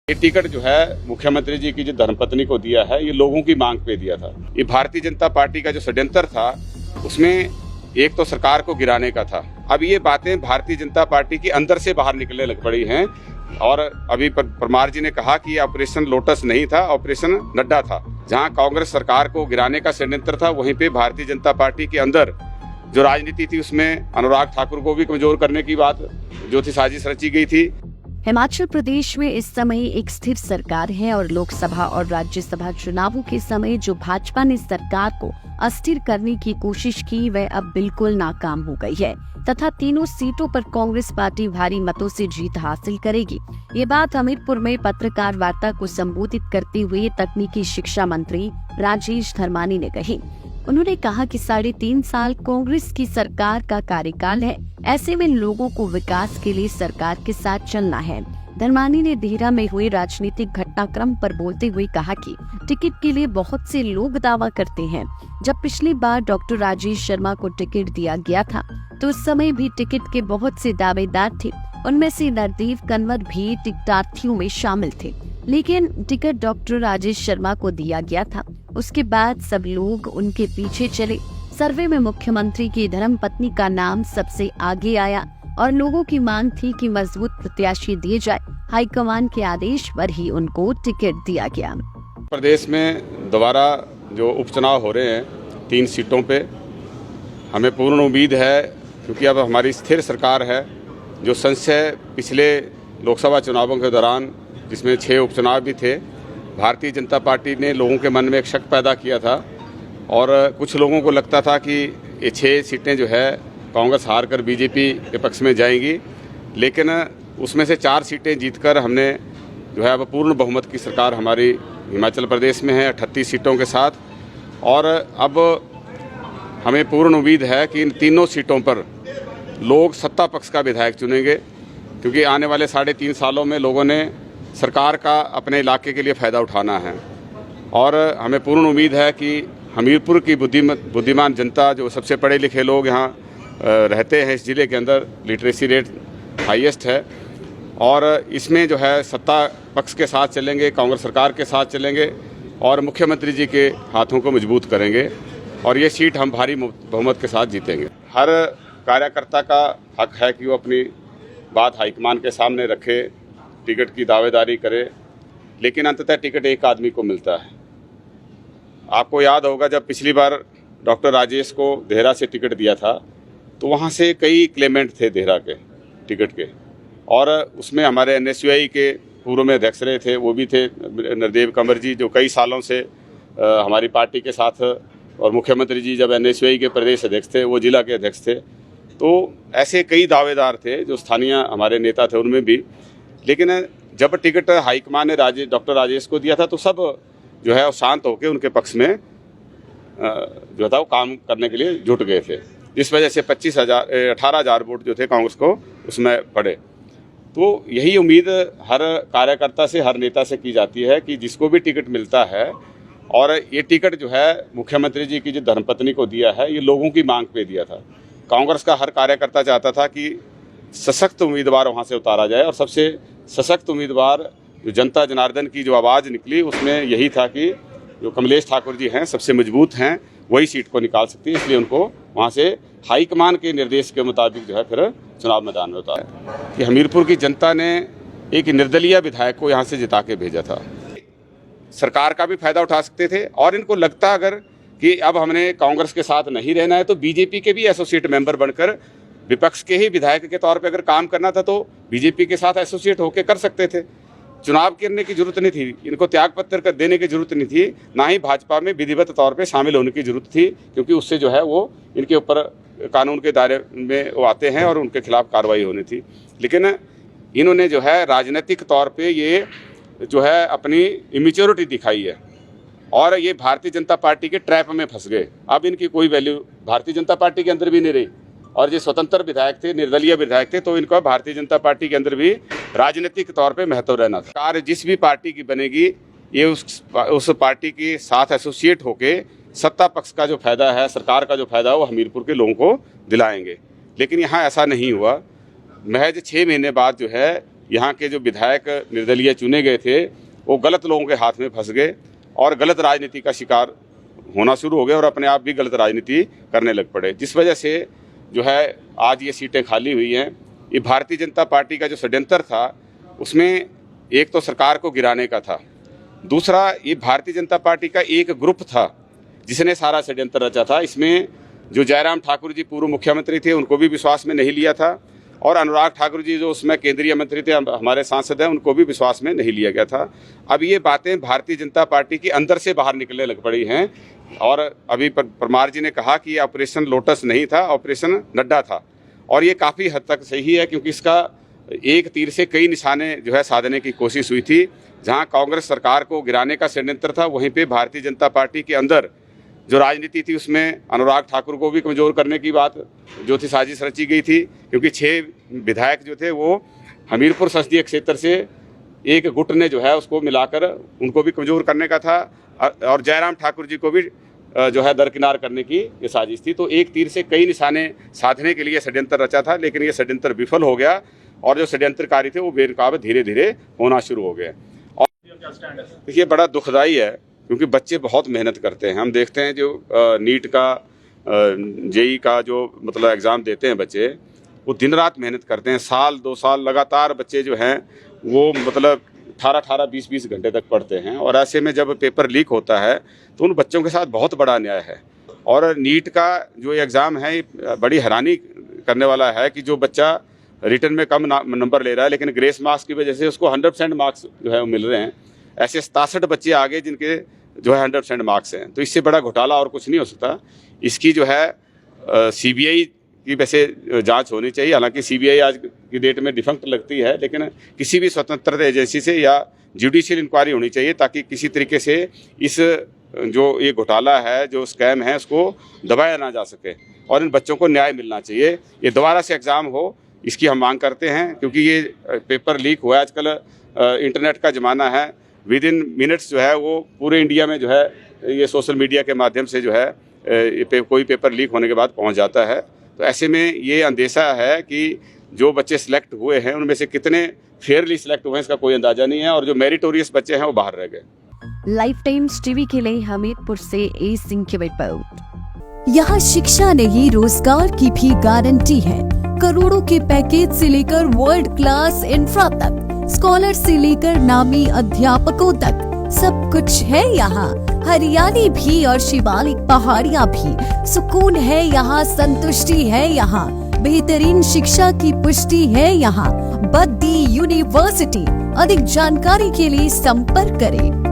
ये टिकट जो है मुख्यमंत्री जी की जो धर्मपत्नी को दिया है, ये लोगों की मांग पे दिया था। ये भारतीय जनता पार्टी का जो षड्यंत्र था, उसमें एक तो सरकार को गिराने का था। अब ये बातें भारतीय जनता पार्टी के अंदर से बाहर निकलने लग पड़ी हैं। और अभी परमार जी ने कहा कि ये ऑपरेशन लोटस नहीं था, ऑपरेशन नड्डा था। जहां कांग्रेस सरकार को गिराने का षड्यंत्र था, वहीं पे भारतीय जनता पार्टी के अंदर जो राजनीति थी, उसमें अनुराग ठाकुर को भी कमजोर करने की बात जो थी, साजिश रची गई थी। हिमाचल प्रदेश में इस समय एक स्थिर सरकार है और लोकसभा और राज्यसभा चुनावों के समय जो भाजपा ने सरकार को अस्थिर करने की कोशिश की, वह अब बिल्कुल नाकाम हो गई है तथा तीनों सीटों पर कांग्रेस पार्टी भारी मतों से जीत हासिल करेगी। ये बात हमीरपुर में पत्रकार वार्ता को संबोधित करते हुए तकनीकी शिक्षा मंत्री राजेश धर्मानी ने कही। उन्होंने कहा कि 3.5 साल कांग्रेस की सरकार का कार्यकाल है, ऐसे में लोगों को विकास के लिए सरकार के साथ चलना है। धर्मानी ने देहरा में हुए राजनीतिक घटनाक्रम पर बोलते हुए कहा कि टिकट के लिए बहुत से लोग दावा करते हैं। जब पिछली बार डॉक्टर राजेश शर्मा को टिकट दिया गया था, तो उस समय भी टिकट के बहुत से दावेदार थे। उनमें से नरदेव कंवर भी टिकटार्थियों में शामिल थे, लेकिन टिकट डॉक्टर राजेश शर्मा को दिया गया था। उसके बाद सब लोग उनके पीछे चले। सर्वे में मुख्यमंत्री की धर्मपत्नी का नाम सबसे आगे आया और लोगों की मांग थी कि मजबूत प्रत्याशी दिए जाए। हाईकमान के आदेश पर ही उनको टिकट दिया गया। प्रदेश में दोबारा जो उपचुनाव हो रहे हैं 3 सीटों पे, हमें पूर्ण उम्मीद है, क्योंकि अब हमारी स्थिर सरकार है। जो संशय पिछले लोकसभा चुनावों के दौरान, जिसमें 6 उपचुनाव भी थे, भारतीय जनता पार्टी ने लोगों के मन में एक शक पैदा किया था और कुछ लोगों को लगता था कि ये 6 सीटें जो है कांग्रेस हार कर बीजेपी के पक्ष में जाएंगी। लेकिन उसमें से 4 सीटें जीतकर हमने जो है अब पूर्ण बहुमत की सरकार हमारी हिमाचल प्रदेश में है 38 सीटों के साथ। और अब हमें पूर्ण उम्मीद है कि इन तीनों सीटों पर लोग सत्ता पक्ष का विधायक चुनेंगे, क्योंकि आने वाले 3.5 सालों में लोगों ने सरकार का अपने इलाके के लिए फ़ायदा उठाना है। और हमें पूर्ण उम्मीद है कि हमीरपुर की बुद्धिमान जनता, जो सबसे पढ़े लिखे लोग यहाँ रहते हैं, इस ज़िले के अंदर लिटरेसी रेट हाईएस्ट है, और इसमें जो है सत्ता पक्ष के साथ चलेंगे, कांग्रेस सरकार के साथ चलेंगे और मुख्यमंत्री जी के हाथों को मजबूत करेंगे और ये सीट हम भारी बहुमत के साथ जीतेंगे। हर कार्यकर्ता का हक है कि वो अपनी बात हाईकमान के सामने रखे, टिकट की दावेदारी करे, लेकिन अंततः टिकट एक आदमी को मिलता है। आपको याद होगा, जब पिछली बार डॉक्टर राजेश को देहरा से टिकट दिया था, तो वहाँ से कई क्लेमेंट थे देहरा के टिकट के, और उसमें हमारे NSUI के पूर्व में अध्यक्ष रहे थे, वो भी थे नरदेव कंवर जी, जो कई सालों से हमारी पार्टी के साथ, और मुख्यमंत्री जी जब NSUI के प्रदेश अध्यक्ष थे, वो जिला के अध्यक्ष थे। तो ऐसे कई दावेदार थे जो स्थानीय हमारे नेता थे, उनमें भी। लेकिन जब टिकट हाईकमान ने डॉक्टर राजेश को दिया था, तो सब जो है शांत होकर उनके पक्ष में जो था वो काम करने के लिए जुट गए थे, जिस वजह से 18,000 वोट जो थे कांग्रेस को उसमें पड़े। तो यही उम्मीद हर कार्यकर्ता से, हर नेता से की जाती है कि जिसको भी टिकट मिलता है, और ये टिकट जो है मुख्यमंत्री जी की जो धर्मपत्नी को दिया है, ये लोगों की मांग पे दिया था। कांग्रेस का हर कार्यकर्ता चाहता था कि सशक्त उम्मीदवार वहाँ से उतारा जाए, और सबसे सशक्त उम्मीदवार जो जनता जनार्दन की जो आवाज़ निकली, उसमें यही था कि जो कमलेश ठाकुर जी हैं, सबसे मजबूत हैं, वही सीट को निकाल सकती है। इसलिए उनको वहाँ से हाईकमान के निर्देश के मुताबिक जो है फिर चुनाव मैदान में उतारा कि हमीरपुर की जनता ने एक निर्दलीय विधायक को यहाँ से जिता के भेजा था। सरकार का भी फायदा उठा सकते थे, और इनको लगता अगर कि अब हमने कांग्रेस के साथ नहीं रहना है, तो बीजेपी के भी एसोसिएट मेंबर बनकर विपक्ष के ही विधायक के तौर पे अगर काम करना था, तो बीजेपी के साथ एसोसिएट होकर कर सकते थे। चुनाव करने की जरूरत नहीं थी, इनको त्याग पत्र देने की जरूरत नहीं थी, ना ही भाजपा में विधिवत तौर पे शामिल होने की जरूरत थी, क्योंकि उससे जो है वो इनके ऊपर कानून के दायरे में वो आते हैं और उनके खिलाफ कार्रवाई होनी थी। लेकिन इन्होंने जो है राजनीतिक तौर पर ये जो है अपनी इमेच्योरिटी दिखाई है, और ये भारतीय जनता पार्टी के ट्रैप में फंस गए। अब इनकी कोई वैल्यू भारतीय जनता पार्टी के अंदर भी नहीं रही, और जो स्वतंत्र विधायक थे, निर्दलीय विधायक थे, तो इनको भारतीय जनता पार्टी के अंदर भी राजनीतिक तौर पे महत्व रहना था। कार्य जिस भी पार्टी की बनेगी, ये उस पार्टी के साथ एसोसिएट होके सत्ता पक्ष का जो फायदा है, सरकार का जो फायदा है, वो हमीरपुर के लोगों को दिलाएंगे। लेकिन यहाँ ऐसा नहीं हुआ। महज 6 महीने बाद जो है यहाँ के जो विधायक निर्दलीय चुने गए थे वो गलत लोगों के हाथ में फंस गए और गलत राजनीति का शिकार होना शुरू हो गए और अपने आप भी गलत राजनीति करने लग पड़े, जिस वजह से जो है आज ये सीटें खाली हुई हैं। ये भारतीय जनता पार्टी का जो षड्यंत्र था उसमें एक तो सरकार को गिराने का था, दूसरा ये भारतीय जनता पार्टी का एक ग्रुप था जिसने सारा षड्यंत्र रचा था। इसमें जो जयराम ठाकुर जी पूर्व मुख्यमंत्री थे उनको भी विश्वास में नहीं लिया था और अनुराग ठाकुर जी जो उसमें केंद्रीय मंत्री थे, हमारे सांसद हैं, उनको भी विश्वास में नहीं लिया गया था। अब ये बातें भारतीय जनता पार्टी के अंदर से बाहर निकलने लग पड़ी हैं और अभी परमार जी ने कहा कि ये ऑपरेशन लोटस नहीं था, ऑपरेशन नड्डा था और ये काफ़ी हद तक सही है क्योंकि इसका एक तीर से कई निशाने जो है साधने की कोशिश हुई थी। जहां कांग्रेस सरकार को गिराने का षड्यंत्र था वहीं पे भारतीय जनता पार्टी के अंदर जो राजनीति थी उसमें अनुराग ठाकुर को भी कमज़ोर करने की बात जो थी साजिश रची गई थी, क्योंकि 6 विधायक जो थे वो हमीरपुर संसदीय क्षेत्र से एक गुट ने जो है उसको मिलाकर उनको भी कमज़ोर करने का था और जयराम ठाकुर जी को भी जो है दरकिनार करने की ये साजिश थी। तो एक तीर से कई निशाने साधने के लिए षड्यंत्र रचा था, लेकिन ये षड्यंत्र विफल हो गया और जो षड्यंत्रकारी थे वो बेनकाब धीरे धीरे होना शुरू हो गए। और देखिए बड़ा दुखदाई है क्योंकि बच्चे बहुत मेहनत करते हैं। हम देखते हैं जो नीट का जेई का जो मतलब एग्ज़ाम देते हैं बच्चे, वो दिन रात मेहनत करते हैं, साल 2 साल लगातार बच्चे जो हैं वो मतलब 18-18, 20-20 घंटे तक पढ़ते हैं और ऐसे में जब पेपर लीक होता है तो उन बच्चों के साथ बहुत बड़ा अन्याय है। और नीट का जो एग्ज़ाम है ये बड़ी हैरानी करने वाला है कि जो बच्चा रिटर्न में कम नंबर ले रहा है लेकिन ग्रेस मार्क्स की वजह से उसको 100% मार्क्स जो है वो मिल रहे हैं, ऐसे 67 बच्चे आगे जिनके जो है 100% मार्क्स हैं। तो इससे बड़ा घोटाला और कुछ नहीं हो सकता। इसकी जो है CBI की वैसे जांच होनी चाहिए। हालांकि CBI आज की डेट में डिफंक्ट लगती है, लेकिन किसी भी स्वतंत्र एजेंसी से या जुडिशियल इंक्वायरी होनी चाहिए ताकि किसी तरीके से इस जो ये घोटाला है, जो स्कैम है, उसको दबाया ना जा सके और इन बच्चों को न्याय मिलना चाहिए। ये दोबारा से एग्ज़ाम हो इसकी हम मांग करते हैं क्योंकि ये पेपर लीक हुआ है। आजकल इंटरनेट का ज़माना है, विद इन मिनट्स जो है वो पूरे इंडिया में जो है ये सोशल मीडिया के माध्यम से जो है कोई पेपर लीक होने के बाद पहुंच जाता है। तो ऐसे में ये अंदेशा है कि जो बच्चे सिलेक्ट हुए हैं उनमें से कितने फेयरली सिलेक्ट हुए हैं इसका कोई अंदाजा नहीं है और जो मेरिटोरियस बच्चे हैं वो बाहर रह गए। लाइफ टाइम्स टीवी के लिए हमीरपुर से ए सिंह की रिपोर्ट। यहाँ शिक्षा नहीं रोजगार की भी गारंटी है। करोड़ों के पैकेज से लेकर वर्ल्ड क्लास इंफ्रा तक, स्कॉलर से लेकर नामी अध्यापकों तक सब कुछ है यहाँ। हरियाली भी और शिवालिक पहाड़ियाँ भी, सुकून है यहाँ, संतुष्टि है यहाँ, बेहतरीन शिक्षा की पुष्टि है यहाँ। बद्दी यूनिवर्सिटी। अधिक जानकारी के लिए संपर्क करें।